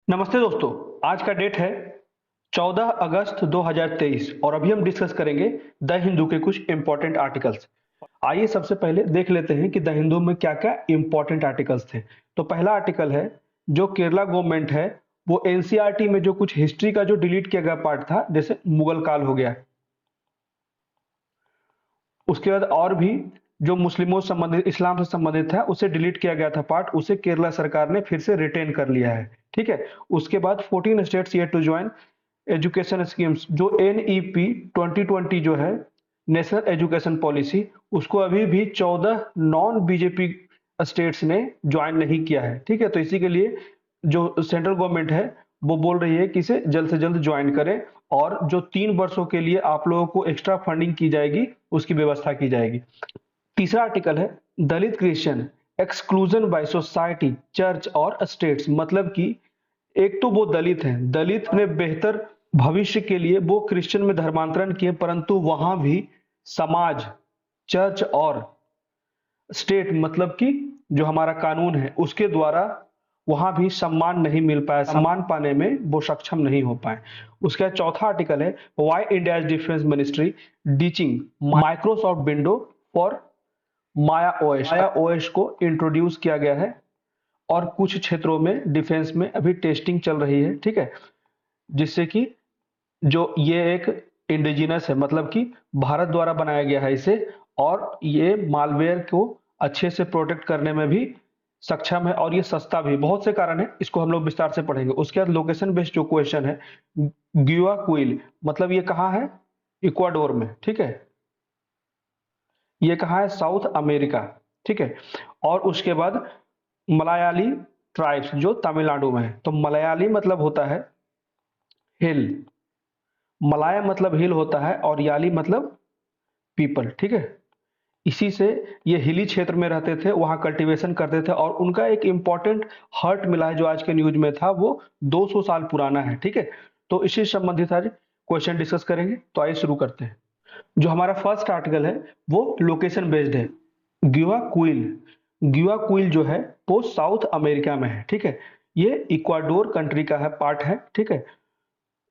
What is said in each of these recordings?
नमस्ते दोस्तों। आज का डेट है 14 अगस्त 2023 और अभी हम डिस्कस करेंगे द हिंदू के कुछ इंपॉर्टेंट आर्टिकल्स। आइए सबसे पहले देख लेते हैं कि द हिंदू में क्या-क्या इंपॉर्टेंट आर्टिकल्स थे। तो पहला आर्टिकल है जो केरला गवर्नमेंट है वो एनसीईआरटी में जो कुछ हिस्ट्री का जो डिलीट किया गया पार्ट था, जैसे मुगल काल हो गया, उसके बाद और भी जो मुस्लिमों से संबंधित, इस्लाम से संबंधित था, उसे डिलीट किया गया था पार्ट, उसे केरला सरकार ने फिर से रिटेन कर लिया है। ठीक है। उसके बाद 14 states yet to join education schemes, जो एनईपी 2020 जो है नेशनल एजुकेशन पॉलिसी, उसको अभी भी 14 नॉन बीजेपी स्टेट्स ने ज्वाइन नहीं किया है। ठीक है। तो इसी के लिए जो सेंट्रल गवर्नमेंट है वो बोल रही है कि इसे जल्द से जल्द ज्वाइन करें और जो 3 वर्षों के लिए आप लोगों को एक्स्ट्रा फंडिंग की जाएगी उसकी व्यवस्था की जाएगी। तीसरा आर्टिकल है Dalit Christian exclusion by society, church और स्टेट्स। मतलब कि एक तो वो दलित हैं, दलित अपने बेहतर भविष्य के लिए वो क्रिश्चियन में धर्मांतरण किए, परंतु वहां भी समाज, चर्च और स्टेट, मतलब कि जो हमारा कानून है उसके द्वारा वहां भी सम्मान नहीं मिल पाया, सम्मान पाने में वो सक्षम नहीं हो पाए। उसका चौथा आर्टिकल है why India defence ministry ditching Microsoft window for Maya OS. Maya OS को इंट्रोड्यूस किया गया है और कुछ क्षेत्रों में डिफेंस में अभी टेस्टिंग चल रही है। ठीक है। जिससे कि जो ये एक इंडिजिनस है, मतलब कि भारत द्वारा बनाया गया है इसे, और ये मालवेयर को अच्छे से प्रोटेक्ट करने में भी सक्षम है और ये सस्ता भी। बहुत से कारण है, इसको हम लोग विस्तार से पढ़ेंगे। उसके बाद लोकेशन बेस्ड जो क्वेश्चन है, ग्युआक्विल, मतलब ये कहाँ है? इक्वाडोर में। ठीक है। ये कहाँ है? South America. ठीक है। और उसके बाद मलयाली ट्राइब्स जो तमिलनाडु में है। तो मलयाली मतलब होता है हिल, मलाया मतलब हिल होता है और याली मतलब पीपल। ठीक है। इसी से ये हिली क्षेत्र में रहते थे, वहां कल्टीवेशन करते थे और उनका एक इंपॉर्टेंट हर्ट मिला है जो आज के न्यूज में था, वो 200 साल पुराना है। ठीक है। तो इसी से संबंधित आज क्वेश्चन डिस्कस करेंगे। तो आइए शुरू करते हैं। जो हमारा फर्स्ट आर्टिकल है वो लोकेशन बेस्ड है। ग्युआक्विल, ग्युआक्विल जो है वो साउथ अमेरिका में है। ठीक है। ये इक्वाडोर कंट्री का है, पार्ट है। ठीक है।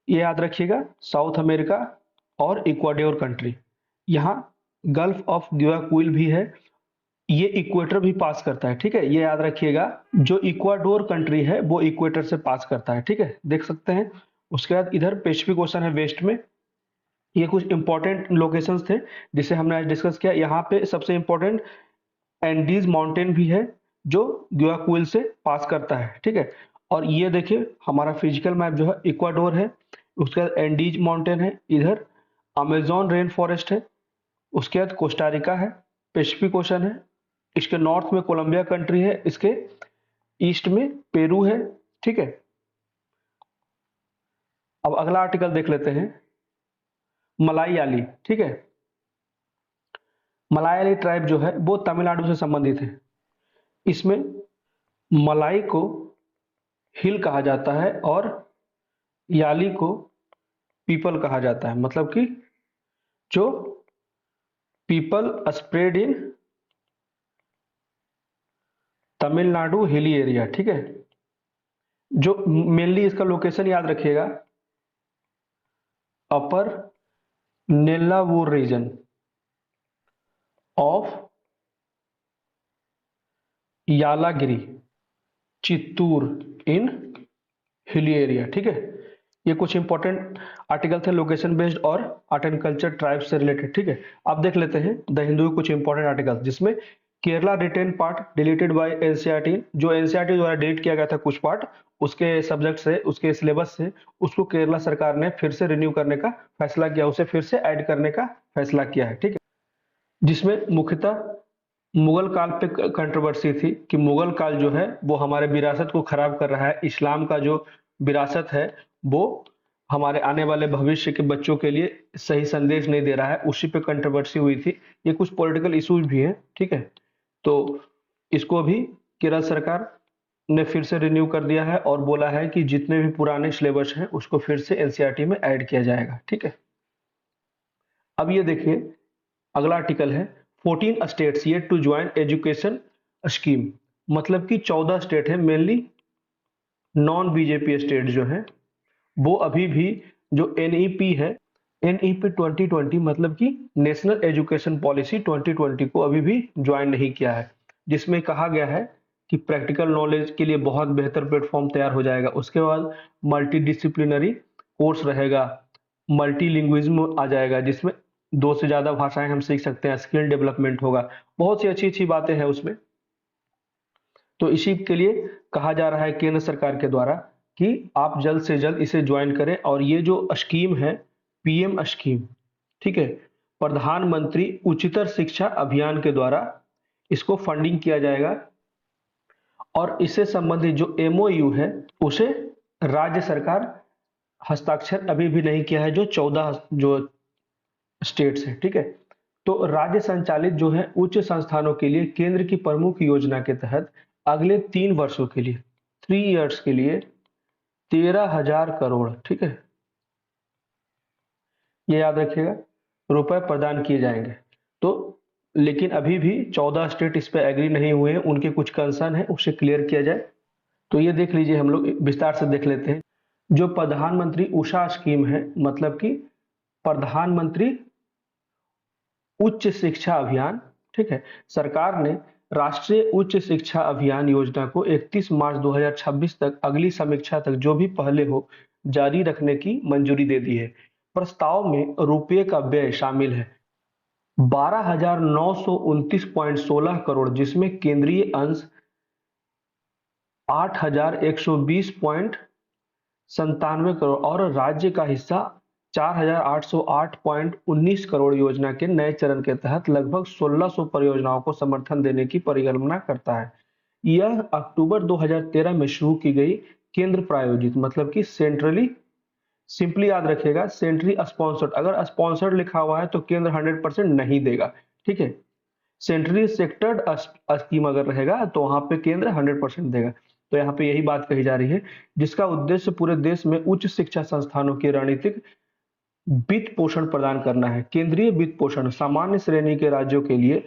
ये याद रखिएगा, साउथ अमेरिका और इक्वाडोर कंट्री। यहाँ गल्फ ऑफ ग्वायाक्विल भी है, ये इक्वेटर भी पास करता है। ठीक है। ये याद रखिएगा, जो इक्वाडोर कंट्री है वो इक्वेटर से पास करता है। ठीक है। देख सकते हैं। उसके बाद इधर पैसिफिक ओशन है वेस्ट में। ये कुछ इंपॉर्टेंट लोकेशंस थे जिसे हमने आज डिस्कस किया। यहाँ पे सबसे इंपॉर्टेंट एंडीज माउंटेन भी है जो ग्वायाक्विल से पास करता है। ठीक है। और ये देखिए हमारा फिजिकल मैप जो है, इक्वाडोर है, उसके बाद एंडीज माउंटेन है, इधर अमेजोन रेन फॉरेस्ट है, उसके बाद कोस्टारिका है, पैसिफिक ओशन है, इसके नॉर्थ में कोलंबिया कंट्री है, इसके ईस्ट में पेरू है। ठीक है। अब अगला आर्टिकल देख लेते हैं, मलायाली। ठीक है। मलायाली ट्राइब जो है वो तमिलनाडु से संबंधित है। इसमें मलाई को हिल कहा जाता है और याली को पीपल कहा जाता है। मतलब कि जो पीपल स्प्रेड इन तमिलनाडु हिली एरिया। ठीक है। जो मेनली इसका लोकेशन याद रखिएगा, upper Nellavur region of Yalagiri, Chittoor in hilly area. ठीक है। ये कुछ इंपॉर्टेंट आर्टिकल थे लोकेशन बेस्ड और आर्ट एंड कल्चर ट्राइब से रिलेटेड। ठीक है। अब देख लेते हैं द हिंदू के कुछ इंपॉर्टेंट आर्टिकल्स, जिसमें Kerala written part deleted by NCERT, जो एनसीईआरटी द्वारा डिलीट किया गया था कुछ पार्ट, उसके सब्जेक्ट से, उसके सिलेबस से, उसको केरला सरकार ने फिर से रिन्यू करने का फैसला किया, उसे फिर से ऐड करने का फैसला किया है। ठीक है। जिसमें मुख्यतः मुगल काल पे कंट्रोवर्सी थी कि मुगल काल जो है वो हमारे विरासत को खराब कर रहा है, इस्लाम का जो विरासत है वो हमारे आने वाले भविष्य के बच्चों के लिए सही संदेश नहीं दे रहा है, उसी पे कंट्रोवर्सी हुई थी। ये कुछ पॉलिटिकल इश्यूज भी हैं। ठीक है। तो इसको भी केरल सरकार ने फिर से रिन्यू कर दिया है और बोला है कि जितने भी पुराने सिलेबस हैं उसको फिर से एनसीईआरटी में ऐड किया जाएगा। ठीक है। अब ये देखिए अगला आर्टिकल है 14 states yet to join education scheme. मतलब कि 14 स्टेट है, मेनली नॉन बीजेपी स्टेट जो है वो अभी भी जो एनईपी है, एनईपी 2020 मतलब कि नेशनल एजुकेशन पॉलिसी 2020 को अभी भी ज्वाइन नहीं किया है, जिसमें कहा गया है कि प्रैक्टिकल नॉलेज के लिए बहुत बेहतर प्लेटफॉर्म तैयार हो जाएगा। उसके बाद मल्टी डिसिप्लिनरी कोर्स रहेगा, मल्टीलिंग्विज्म आ जाएगा जिसमें 2 से ज़्यादा भाषाएं हम सीख सकते हैं, स्किल डेवलपमेंट होगा, बहुत सी अच्छी-अच्छी बातें हैं उसमें। तो इसी के लिए कहा जा रहा है केंद्र सरकार के द्वारा कि आप जल्द से जल्द इसे ज्वाइन करें। और ये जो स्कीम है पीएम स्कीम, ठीक है, प्रधानमंत्री उच्चतर शिक्षा अभियान के द्वारा इसको फंडिंग किया जाएगा और इससे संबंधित जो एमओयू है उसे राज्य सरकार हस्ताक्षर अभी भी नहीं किया है, जो 14 जो स्टेट्स है, ठीक है। तो राज्य संचालित जो है उच्च संस्थानों के लिए केंद्र की प्रमुख योजना के तहत अगले 3 वर्षों के लिए 3 इयर्स के लिए 13,000 करोड़, ठीक है, ये याद रखिएगा, रुपए प्रदान किए जाएंगे। तो लेकिन अभी भी 14 स्टेट इस पे एग्री नहीं हुए हैं, उनके कुछ कंसर्न है, उसे क्लियर किया जाए। तो ये देख लीजिए, हम लोग विस्तार से देख लेते हैं। जो प्रधानमंत्री उषा स्कीम है, मतलब कि प्रधानमंत्री उच्च शिक्षा अभियान, ठीक है, सरकार ने राष्ट्रीय उच्च शिक्षा अभियान योजना को 31 मार्च 2026 तक अगली समीक्षा तक जो भी पहले हो जारी रखने की मंजूरी दे दी है। प्रस्ताव में रुपये का व्यय शामिल है 12,929.16 करोड़, जिसमें केंद्रीय अंश 8,120.97 करोड़ और राज्य का हिस्सा 4,808.19 करोड़ योजना के नए चरण के तहत लगभग 1,600 परियोजनाओं को समर्थन देने की परिकल्पना करता है। यह अक्टूबर 2013 में शुरू की गई केंद्र प्रायोजित, मतलब कि सेंट्रली, सिंपली याद रखिएगा, सेंट्रली स्पॉन्सर्ड, अगर स्पॉन्सर्ड लिखा हुआ है तो केंद्र 100% नहीं देगा, ठीक है। सेंट्रली सेक्टर्ड स्कीम अगर रहेगा तो वहां पे केंद्र 100% देगा। तो यहाँ पे यही बात कही जा रही है, जिसका उद्देश्य पूरे देश में उच्च शिक्षा संस्थानों की रणनीतिक वित्त पोषण प्रदान करना है। केंद्रीय वित्त पोषण सामान्य श्रेणी के राज्यों के लिए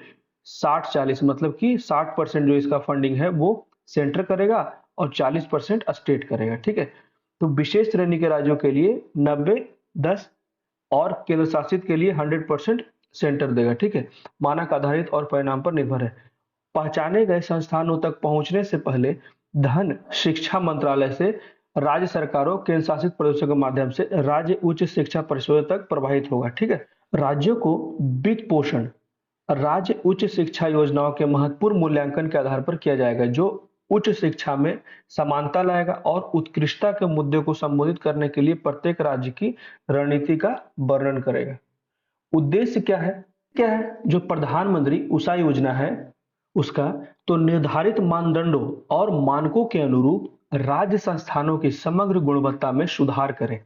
60-40, मतलब कि 60% जो इसका फंडिंग है वो सेंटर करेगा और 40% स्टेट करेगा, ठीक है। तो विशेष श्रेणी के राज्यों के लिए 90-10 और केंद्र शासित के लिए 100% सेंटर देगा, ठीक है। मानक आधारित और परिणाम पर निर्भर है। पहचाने गए संस्थानों तक पहुंचने से पहले धन शिक्षा मंत्रालय से राज्य सरकारों, केंद्र शासित प्रदेशों के माध्यम से राज्य उच्च शिक्षा परिषदों तक प्रवाहित होगा, ठीक है। राज्यों को वित्त पोषण राज्य उच्च शिक्षा योजनाओं के महत्वपूर्ण मूल्यांकन के आधार पर किया जाएगा, जो उच्च शिक्षा में समानता लाएगा और उत्कृष्टता के मुद्दे को संबोधित करने के लिए प्रत्येक राज्य की रणनीति का वर्णन करेगा। उद्देश्य क्या है? जो प्रधानमंत्री उषा योजना है उसका, तो निर्धारित मानदंडों और मानकों के अनुरूप राज्य संस्थानों की समग्र गुणवत्ता में सुधार करें।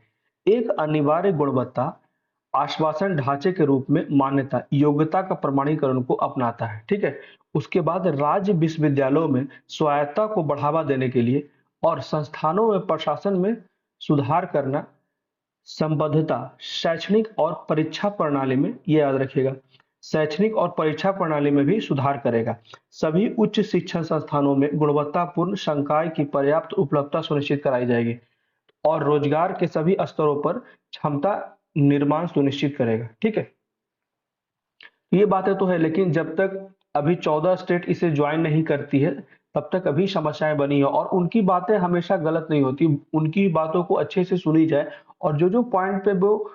एक अनिवार्य गुणवत्ता आश्वासन ढांचे के रूप में मान्यता योग्यता का प्रमाणीकरण को अपनाता है, ठीक है। उसके बाद राज्य विश्वविद्यालयों में स्वायत्तता को बढ़ावा देने के लिए और संस्थानों में प्रशासन में सुधार करना, संबद्धता शैक्षणिक और परीक्षा प्रणाली में, ये याद रखिएगा, शैक्षणिक और परीक्षा प्रणाली में भी सुधार करेगा। सभी उच्च शिक्षण संस्थानों में गुणवत्तापूर्ण संकाय की पर्याप्त उपलब्धता सुनिश्चित कराई जाएगी और रोजगार के सभी स्तरों पर क्षमता निर्माण सुनिश्चित करेगा, ठीक है। ये बातें तो है, लेकिन जब तक अभी 14 स्टेट इसे ज्वाइन नहीं करती है तब तक अभी समस्याएं बनी है और उनकी बातें हमेशा गलत नहीं होती, उनकी बातों को अच्छे से सुनी जाए और जो जो पॉइंट पे वो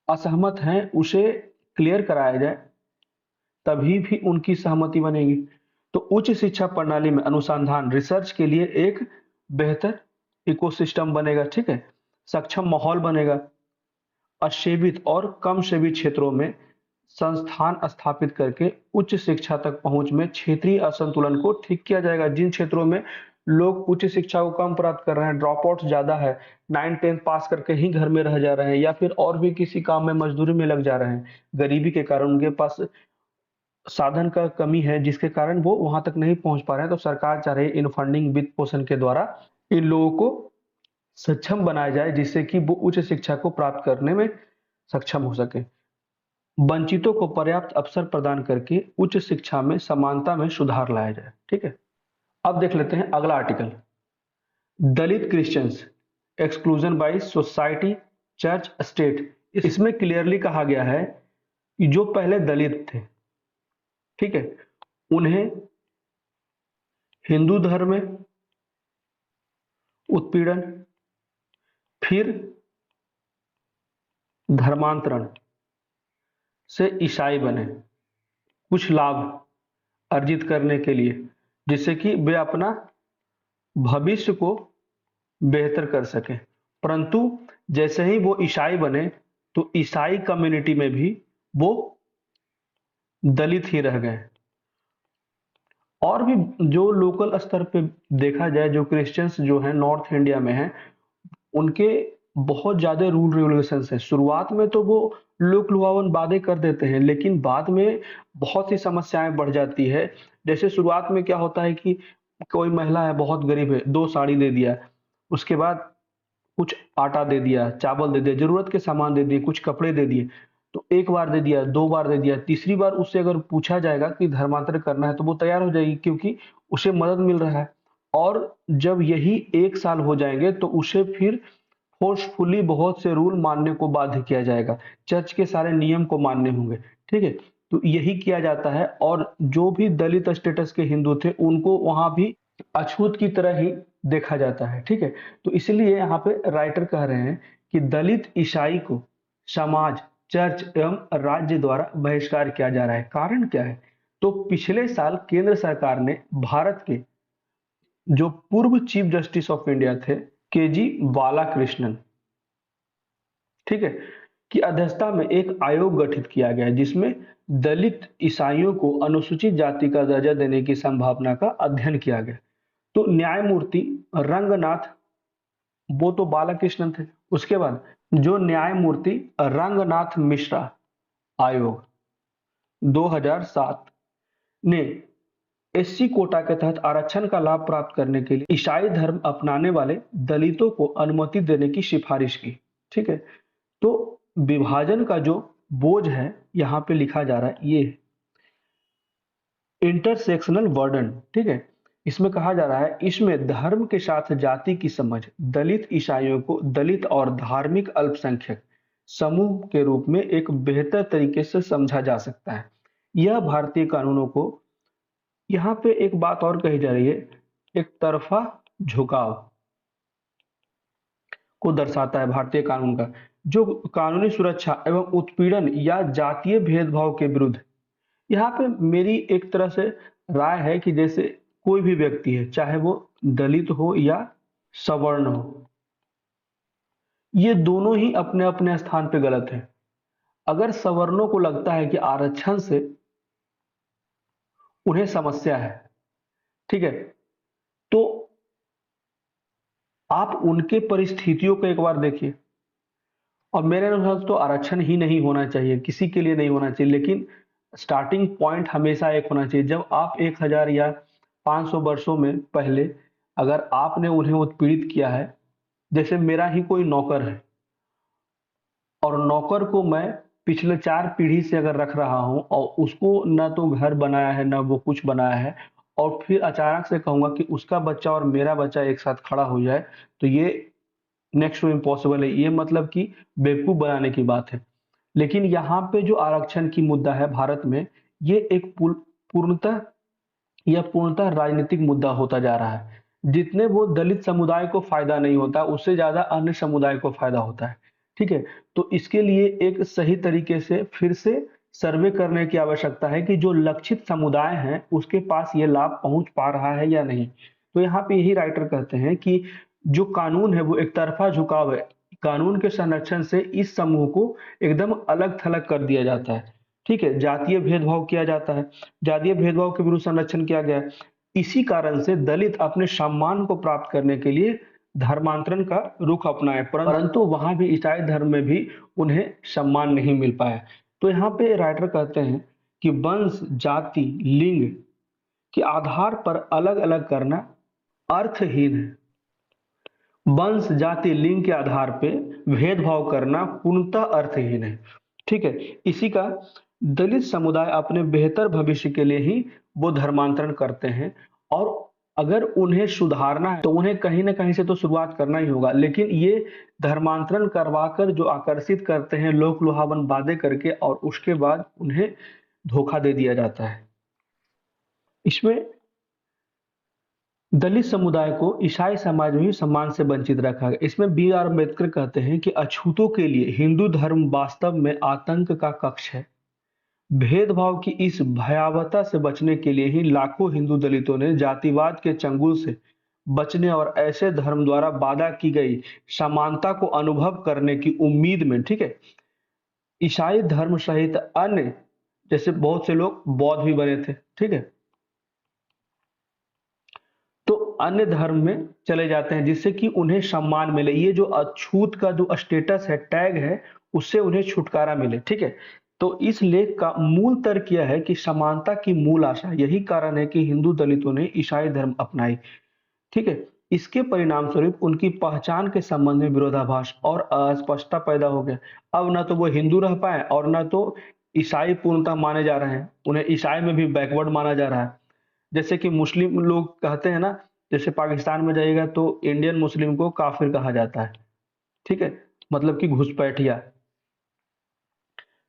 असहमत हैं उसे क्लियर कराया जाए, तभी भी उनकी सहमति बनेगी। तो उच्च शिक्षा प्रणाली में अनुसंधान रिसर्च के लिए एक बेहतर इकोसिस्टम बनेगा, ठीक है, सक्षम माहौल बनेगा। असेवित और कम सेवित क्षेत्रों में संस्थान स्थापित करके उच्च शिक्षा तक पहुंच में क्षेत्रीय असंतुलन को ठीक किया जाएगा। जिन क्षेत्रों में लोग उच्च शिक्षा को कम प्राप्त कर रहे हैं, ड्रॉप आउट ज्यादा है, 9-10 पास करके ही घर में रह जा रहे हैं या फिर और भी किसी काम में मजदूरी में लग जा रहे हैं, गरीबी के कारण उनके पास साधन का कमी है जिसके कारण वो वहां तक नहीं पहुंच पा रहे हैं। तो सरकार चाह रही है इन फंडिंग वित्त पोषण के द्वारा इन लोगों को सक्षम बनाया जाए जिससे कि वो उच्च शिक्षा को प्राप्त करने में सक्षम हो सके। वंचितों को पर्याप्त अवसर प्रदान करके उच्च शिक्षा में समानता में सुधार लाया जाए, ठीक है। अब देख लेते हैं अगला article. Dalit Christians, exclusion by society, church, state. इसमें क्लियरली कहा गया है कि जो पहले दलित थे, ठीक है, उन्हें हिंदू धर्म में उत्पीड़न, फिर धर्मांतरण से ईसाई बने कुछ लाभ अर्जित करने के लिए, जिससे कि वे अपना भविष्य को बेहतर कर सकें। परंतु जैसे ही वो ईसाई बने तो ईसाई कम्युनिटी में भी वो दलित ही रह गए। और भी जो लोकल स्तर पे देखा जाए, जो क्रिश्चियंस जो हैं नॉर्थ इंडिया में हैं, उनके बहुत ज्यादा रूल रेगुलेशंस हैं। शुरुआत में तो वो लोक लुभावन वादे कर देते हैं, लेकिन बाद में बहुत सी समस्याएं बढ़ जाती है। जैसे शुरुआत में क्या होता है कि कोई महिला है, बहुत गरीब है, 2 साड़ी दे दिया, उसके बाद कुछ आटा दे दिया, चावल दे दिया, जरूरत के सामान दे दिए, कुछ कपड़े दे दिए। तो एक बार दे दिया, 2 बार दे दिया, तीसरी बार उससे अगर पूछा जाएगा कि धर्मांतरण करना है तो वो तैयार हो जाएगी, क्योंकि उसे मदद मिल रहा है। और जब यही 1 साल हो जाएंगे तो उसे फिर फोर्सफुली बहुत से रूल मानने को बाध्य किया जाएगा, चर्च के सारे नियम को मानने होंगे, ठीक है। तो यही किया जाता है, और जो भी दलित स्टेटस के हिंदू थे उनको वहां भी अछूत की तरह ही देखा जाता है, ठीक है। तो इसलिए यहाँ पे राइटर कह रहे हैं कि दलित ईसाई को समाज, चर्च एवं राज्य द्वारा बहिष्कार किया जा रहा है। कारण क्या है? तो पिछले साल केंद्र सरकार ने भारत के जो पूर्व चीफ जस्टिस ऑफ इंडिया थे, केजी बालाकृष्णन, ठीक है, की अध्यक्षता में एक आयोग गठित किया गया जिसमें दलित ईसाइयों को अनुसूचित जाति का दर्जा देने की संभावना का अध्ययन किया गया। तो न्यायमूर्ति रंगनाथ, वो तो बालाकृष्णन थे, उसके बाद जो न्यायमूर्ति रंगनाथ मिश्रा आयोग 2007 ने एससी कोटा के तहत आरक्षण का लाभ प्राप्त करने के लिए ईसाई धर्म अपनाने वाले दलितों को अनुमति देने की सिफारिश की, ठीक है। तो विभाजन का जो बोझ है यहाँ पे लिखा जा रहा है, ये इंटरसेक्शनल वर्डन, ठीक है। इसमें कहा जा रहा है, इसमें धर्म के साथ जाति की समझ दलित ईसाइयों को दलित और धार्मिक अल्पसंख्यक समूह के रूप में एक बेहतर तरीके से समझा जा सकता है। यह भारतीय कानूनों को, यहाँ पे एक बात और कही जा रही है, एक तरफा झुकाव को दर्शाता है भारतीय कानून का, जो कानूनी सुरक्षा एवं उत्पीड़न या जातीय भेदभाव के विरुद्ध। यहाँ पे मेरी एक तरह से राय है कि जैसे कोई भी व्यक्ति है, चाहे वो दलित हो या सवर्ण हो, ये दोनों ही अपने अपने स्थान पे गलत है। अगर सवर्णों को लगता है कि आरक्षण से उन्हें समस्या है, ठीक है, तो आप उनके परिस्थितियों को एक बार देखिए। और मेरे अनुसार तो आरक्षण ही नहीं होना चाहिए, किसी के लिए नहीं होना चाहिए, लेकिन स्टार्टिंग पॉइंट हमेशा एक होना चाहिए। जब आप 1000 या 500 वर्षों में पहले अगर आपने उन्हें उत्पीड़ित किया है, जैसे मेरा ही कोई नौकर है और नौकर को मैं पिछले 4 पीढ़ी से अगर रख रहा हूं और उसको ना तो घर बनाया है ना वो कुछ बनाया है, और फिर अचानक से कहूंगा कि उसका बच्चा और मेरा बच्चा एक साथ खड़ा हो जाए, तो ये नेक्स्ट टू इम्पॉसिबल है। ये मतलब कि बेवकूफ बनाने की बात है। लेकिन यहाँ पे जो आरक्षण की मुद्दा है भारत में, ये एक पूर्णतः राजनीतिक मुद्दा होता जा रहा है। जितने वो दलित समुदाय को फायदा नहीं होता, उससे ज्यादा अन्य समुदाय को फायदा होता है, ठीक है। तो इसके लिए एक सही तरीके से फिर से सर्वे करने की आवश्यकता है कि जो लक्षित समुदाय है उसके पास ये लाभ पहुंच पा रहा है या नहीं। तो यहाँ पे यही राइटर कहते हैं कि जो कानून है वो एक तरफा झुकाव है। कानून के संरक्षण से इस समूह को एकदम अलग थलग कर दिया जाता है, ठीक है। जातीय भेदभाव किया जाता है, जातीय भेदभाव के विरुद्ध संरक्षण किया गया है। इसी कारण से दलित अपने सम्मान को प्राप्त करने के लिए धर्मांतरण का रुख अपनाए, परंतु वहां भी ईसाई धर्म में भी उन्हें सम्मान नहीं मिल पाया। तो यहाँ पे राइटर कहते हैं कि वंश, जाति, लिंग के आधार पर अलग अलग करना अर्थहीन है। वंश, जाति, लिंग के आधार पे भेदभाव करना पूर्णतः अर्थहीन है, ठीक है। इसी का दलित समुदाय अपने बेहतर भविष्य के लिए ही वो धर्मांतरण करते हैं, और अगर उन्हें सुधारना है तो उन्हें कहीं ना कहीं से तो शुरुआत करना ही होगा, लेकिन ये धर्मांतरण करवाकर जो आकर्षित करते हैं लोक लुभावन वादे करके, और उसके बाद उन्हें धोखा दे दिया जाता है। इसमें दलित समुदाय को ईसाई समाज में भी सम्मान से वंचित रखा गया। इसमें बी आर अम्बेडकर कहते हैं कि अछूतों के लिए हिंदू धर्म वास्तव में आतंक का कक्ष है। भेदभाव की इस भयावहता से बचने के लिए ही लाखों हिंदू दलितों ने जातिवाद के चंगुल से बचने और ऐसे धर्म द्वारा वादा की गई समानता को अनुभव करने की उम्मीद में, ठीक है, ईसाई धर्म सहित अन्य, जैसे बहुत से लोग बौद्ध भी बने थे, ठीक है, तो अन्य धर्म में चले जाते हैं जिससे कि उन्हें सम्मान मिले। ये जो अछूत का जो स्टेटस है, टैग है, उससे उन्हें छुटकारा मिले, ठीक है। तो इस लेख का मूल तर्क यह है कि समानता की मूल आशा, यही कारण है कि हिंदू दलितों ने ईसाई धर्म अपनाई, ठीक है। इसके परिणाम स्वरूप उनकी पहचान के संबंध में विरोधाभास और अस्पष्टता पैदा हो गया। अब ना तो वो हिंदू रह पाए और ना तो ईसाई पूर्णतः माने जा रहे हैं, उन्हें ईसाई में भी बैकवर्ड माना जा रहा है। जैसे कि मुस्लिम लोग कहते हैं ना, जैसे पाकिस्तान में जाइएगा तो इंडियन मुस्लिम को काफिर कहा जाता है, ठीक है, मतलब कि घुसपैठिया।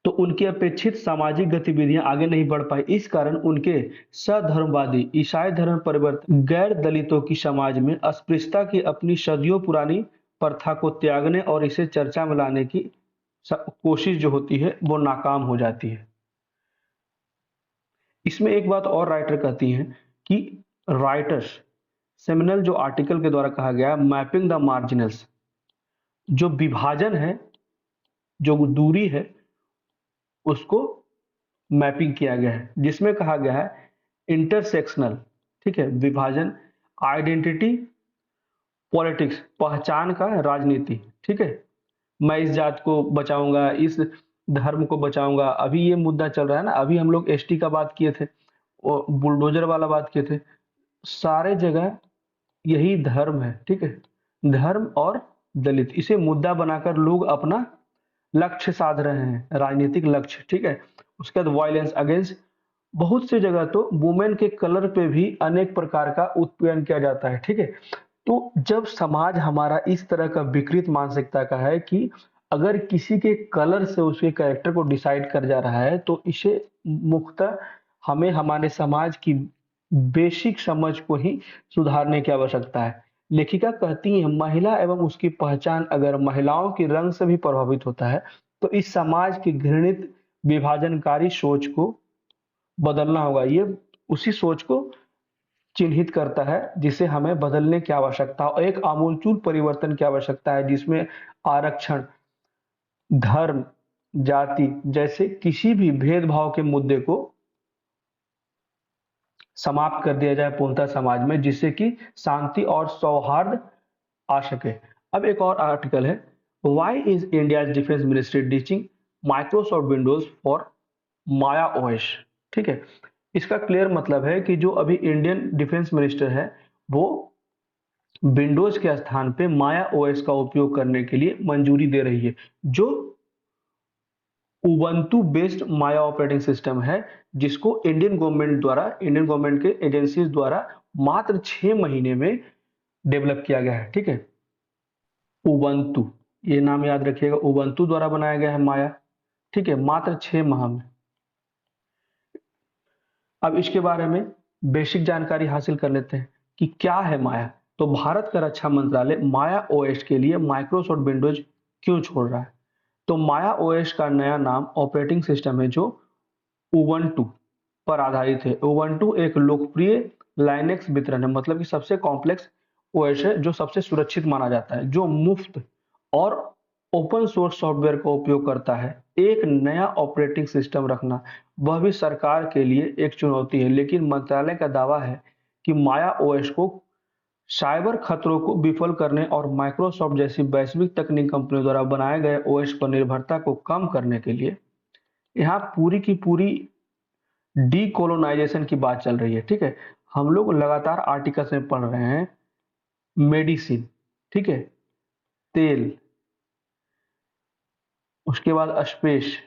तो उनकी अपेक्षित सामाजिक गतिविधियां आगे नहीं बढ़ पाई। इस कारण उनके सधर्मवादी ईसाई धर्म परिवर्तन गैर दलितों की समाज में अस्पृश्यता की अपनी सदियों पुरानी प्रथा को त्यागने और इसे चर्चा में लाने की कोशिश जो होती है वो नाकाम हो जाती है। इसमें एक बात और राइटर कहती हैं कि राइटर्स सेमिनल जो आर्टिकल के द्वारा कहा गया मैपिंग द मार्जिनल्स, जो विभाजन है, जो दूरी है, उसको मैपिंग किया गया है, जिसमें कहा गया है इंटरसेक्शनल, ठीक है, विभाजन, आइडेंटिटी पॉलिटिक्स, पहचान का राजनीति, ठीक है। मैं इस जात को बचाऊंगा, इस धर्म को बचाऊंगा। अभी ये मुद्दा चल रहा है ना, अभी हम लोग एसटी का बात किए थे और बुलडोजर वाला बात किए थे। सारे जगह यही धर्म है, ठीक है, धर्म और दलित, इसे मुद्दा बनाकर लोग अपना लक्ष्य साध रहे हैं, राजनीतिक लक्ष्य, ठीक है। उसके बाद वायलेंस अगेंस्ट, बहुत सी जगह तो वुमेन के कलर पे भी अनेक प्रकार का उत्पीड़न किया जाता है, ठीक है। तो जब समाज हमारा इस तरह का विकृत मानसिकता का है कि अगर किसी के कलर से उसके कैरेक्टर को डिसाइड कर जा रहा है, तो इसे मुख्यतः हमें हमारे समाज की बेसिक समझ को ही सुधारने की आवश्यकता है। लेखिका कहती है महिला एवं उसकी पहचान अगर महिलाओं के रंग से भी प्रभावित होता है तो इस समाज की घृणित विभाजनकारी सोच को बदलना होगा। ये उसी सोच को चिन्हित करता है जिसे हमें बदलने की आवश्यकता और एक आमूलचूल परिवर्तन की आवश्यकता है, जिसमें आरक्षण, धर्म, जाति जैसे किसी भी भेदभाव के मुद्दे को समाप्त कर दिया जाए पूर्णतः समाज में, जिससे कि शांति और सौहार्द आ सके। अब एक और आर्टिकल है, why is India defence ministry teaching Microsoft Windows for Maya OS, ठीक है। इसका क्लियर मतलब है कि जो अभी इंडियन डिफेंस मिनिस्टर है वो विंडोज के स्थान पे माया ओएस का उपयोग करने के लिए मंजूरी दे रही है, जो उबंटू बेस्ड माया ऑपरेटिंग सिस्टम है, जिसको इंडियन गवर्नमेंट के एजेंसीज द्वारा मात्र 6 महीने में डेवलप किया गया है, ठीक है। उबंटू, ये नाम याद रखिएगा, उबंटू द्वारा बनाया गया है माया, ठीक है, मात्र 6 माह में। अब इसके बारे में बेसिक जानकारी हासिल कर लेते हैं कि क्या है माया। तो भारत का रक्षा मंत्रालय माया ओएस के लिए माइक्रोसॉफ्ट विंडोज क्यों छोड़ रहा है। तो माया ओएस का नया नाम ऑपरेटिंग सिस्टम है जो उबंटू पर आधारित है। उबंटू एक लोकप्रिय लाइनेक्स वितरण है, मतलब कि सबसे कॉम्प्लेक्स ओएस है जो सबसे सुरक्षित माना जाता है, जो मुफ्त और ओपन सोर्स सॉफ्टवेयर का उपयोग करता है। एक नया ऑपरेटिंग सिस्टम रखना वह भी सरकार के लिए एक चुनौती है, लेकिन मंत्रालय का दावा है कि माया ओएस को साइबर खतरों को विफल करने और माइक्रोसॉफ्ट जैसी वैश्विक तकनीक कंपनियों द्वारा बनाए गए ओएस पर निर्भरता को कम करने के लिए यहाँ पूरी की पूरी डीकोलोनाइजेशन की बात चल रही है, ठीक है। हम लोग लगातार आर्टिकल्स में पढ़ रहे हैं मेडिसिन, ठीक है, तेल, उसके बाद स्पेस,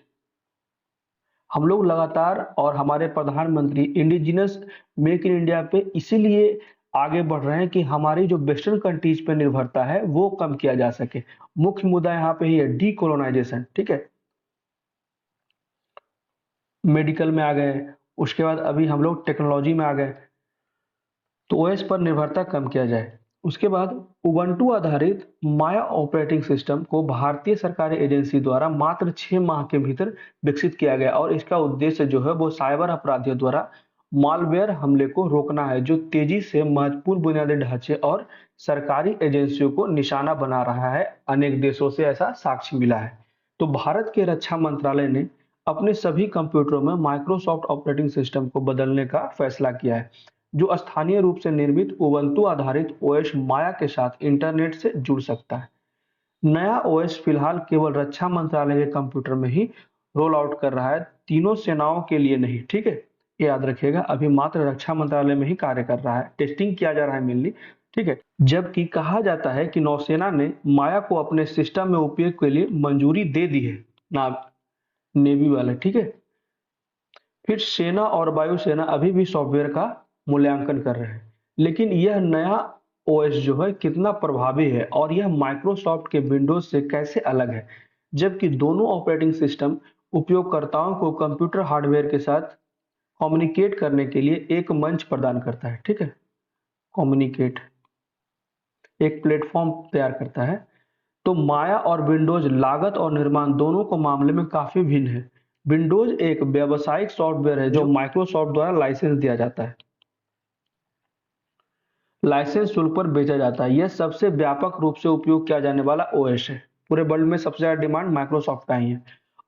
हम लोग लगातार, और हमारे प्रधानमंत्री इंडिजिनस मेक इन इंडिया पे इसीलिए आगे बढ़ रहे हैं कि हमारी जो वेस्टर्न कंट्रीज पे निर्भरता है वो कम किया जा सके। मुख्य मुद्दा यहाँ पे ही है डीकोलोनाइजेशन, ठीक है। मेडिकल में आ गए, उसके बाद अभी हम लोग टेक्नोलॉजी में आ गए, तो ओएस पर निर्भरता कम किया जाए। उसके बाद उबंटू आधारित माया ऑपरेटिंग सिस्टम को भारतीय सरकारी एजेंसी द्वारा मात्र 6 माह के भीतर विकसित किया गया और इसका उद्देश्य जो है वो साइबर अपराधियों द्वारा मालवेयर हमले को रोकना है, जो तेजी से महत्वपूर्ण बुनियादी ढांचे और सरकारी एजेंसियों को निशाना बना रहा है। अनेक देशों से ऐसा साक्ष्य मिला है। तो भारत के रक्षा मंत्रालय ने अपने सभी कंप्यूटरों में माइक्रोसॉफ्ट ऑपरेटिंग सिस्टम को बदलने का फैसला किया है, जो स्थानीय रूप से निर्मित उबंटू आधारित ओएस माया के साथ इंटरनेट से जुड़ सकता है। नया ओएस फिलहाल केवल रक्षा मंत्रालय के कंप्यूटर में ही रोल आउट कर रहा है, तीनों सेनाओं के लिए नहीं, ठीक है। ये याद रखिएगा, अभी मात्र रक्षा मंत्रालय में ही कार्य कर रहा है, टेस्टिंग किया जा रहा है मेनली, ठीक है। जबकि कहा जाता है कि नौसेना ने माया को अपने सिस्टम में उपयोग के लिए मंजूरी दे दी है, ना नेवी वाले, ठीक है। फिर सेना और वायुसेना अभी भी सॉफ्टवेयर का मूल्यांकन कर रहे हैं, लेकिन यह नया ओएस जो है कितना प्रभावी है और यह माइक्रोसॉफ्ट के विंडोज से कैसे अलग है, जबकि दोनों ऑपरेटिंग सिस्टम उपयोगकर्ताओं को कंप्यूटर हार्डवेयर के साथ कम्युनिकेट करने के लिए एक मंच प्रदान करता है, ठीक है। कम्युनिकेट एक प्लेटफॉर्म तैयार करता है। तो माया और विंडोज लागत और निर्माण दोनों को मामले में काफी भिन्न है। विंडोज एक व्यावसायिक सॉफ्टवेयर है जो माइक्रोसॉफ्ट द्वारा लाइसेंस दिया जाता है, लाइसेंस शुल्क पर बेचा जाता है। यह सबसे व्यापक रूप से उपयोग किया जाने वाला ओएस है। पूरे वर्ल्ड में सबसे ज्यादा डिमांड माइक्रोसॉफ्ट का ही है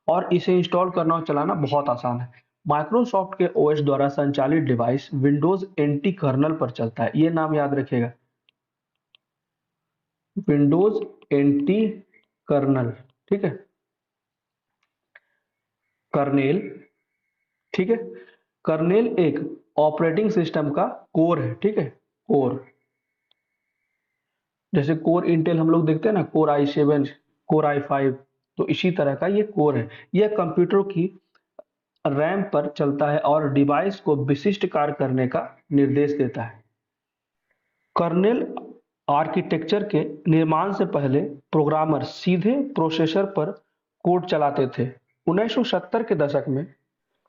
और इसे इंस्टॉल करना और चलाना बहुत आसान है। माइक्रोसॉफ्ट के ओएस द्वारा संचालित डिवाइस विंडोज एंटी कर्नल पर चलता है, ये नाम याद रखिएगा, विंडोज एंटी कर्नल, ठीक है, कर्नेल, ठीक है। कर्नेल एक ऑपरेटिंग सिस्टम का कोर है, ठीक है, कोर। जैसे कोर इंटेल हम लोग देखते हैं ना, कोर i7, कोर i5, तो इसी तरह का ये कोर है। यह कंप्यूटर की रैम पर चलता है और डिवाइस को विशिष्ट कार्य करने का निर्देश देता है। कर्नेल आर्किटेक्चर के निर्माण से पहले प्रोग्रामर सीधे प्रोसेसर पर कोड चलाते थे। 1970 के दशक में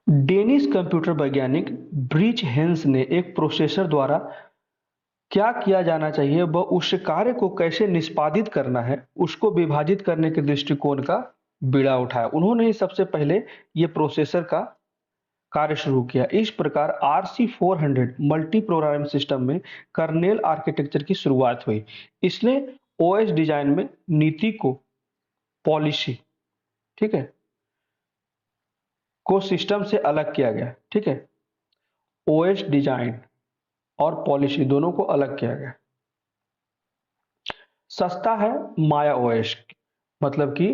डेनिश कंप्यूटर वैज्ञानिक ब्रीच हेंस ने एक प्रोसेसर द्वारा क्या किया जाना चाहिए व उस कार्य को कैसे निष्पादित करना है उसको विभाजित करने के दृष्टिकोण का बीड़ा उठाया। उन्होंने ही सबसे पहले ये प्रोसेसर का कार्य शुरू किया। इस प्रकार RC400 मल्टी प्रोग्राम सिस्टम में कर्नेल आर्किटेक्चर की शुरुआत हुई। इसने ओएस डिजाइन में नीति को, पॉलिसी, ठीक है, को सिस्टम से अलग किया गया, ठीक है। ओएस डिजाइन और पॉलिसी दोनों को अलग किया गया। सस्ता है माया ओएस, मतलब कि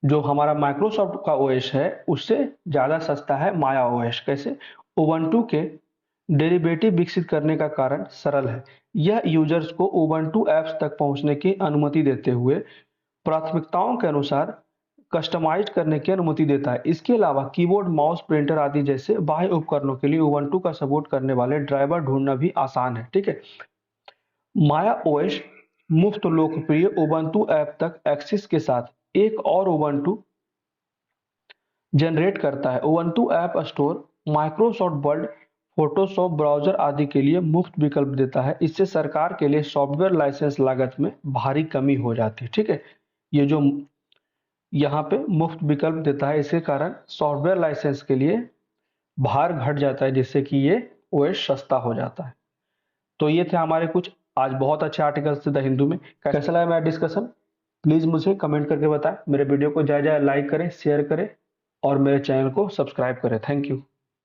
जो हमारा माइक्रोसॉफ्ट का ओएस है उससे ज्यादा सस्ता है माया ओएस। कैसे? उबंटू के डेरिवेटिव विकसित करने का कारण सरल है। यह यूजर्स को उबंटू ऐप्स तक पहुंचने की अनुमति देते हुए प्राथमिकताओं के अनुसार कस्टमाइज करने की अनुमति देता है। इसके अलावा कीबोर्ड, माउस, प्रिंटर आदि जैसे बाह्य उपकरणों के लिए उबंटू का सपोर्ट करने वाले ड्राइवर ढूंढना भी आसान है, ठीक है। माया ओएस मुफ्त लोकप्रिय उबंटू ऐप तक एक्सेस के साथ एक और उबंटू जनरेट करता है। Ubuntu app store Microsoft word, Photoshop browser आदि के लिए मुफ्त विकल्प देता है। इससे सरकार के लिए सॉफ्टवेयर लाइसेंस लागत में भारी कमी हो जाती है, ठीक है। ये जो यहाँ पे मुफ्त विकल्प देता है इसके कारण सॉफ्टवेयर लाइसेंस के लिए भार घट जाता है, जिससे कि ये ओएस सस्ता हो जाता है। तो ये थे हमारे कुछ आज बहुत अच्छे आर्टिकल्स थे द हिंदू में। कैसा लगा मेरा डिस्कशन प्लीज मुझे कमेंट करके बताएं। मेरे वीडियो को ज्यादा लाइक करें, शेयर करें और मेरे चैनल को सब्सक्राइब करें। Thank you.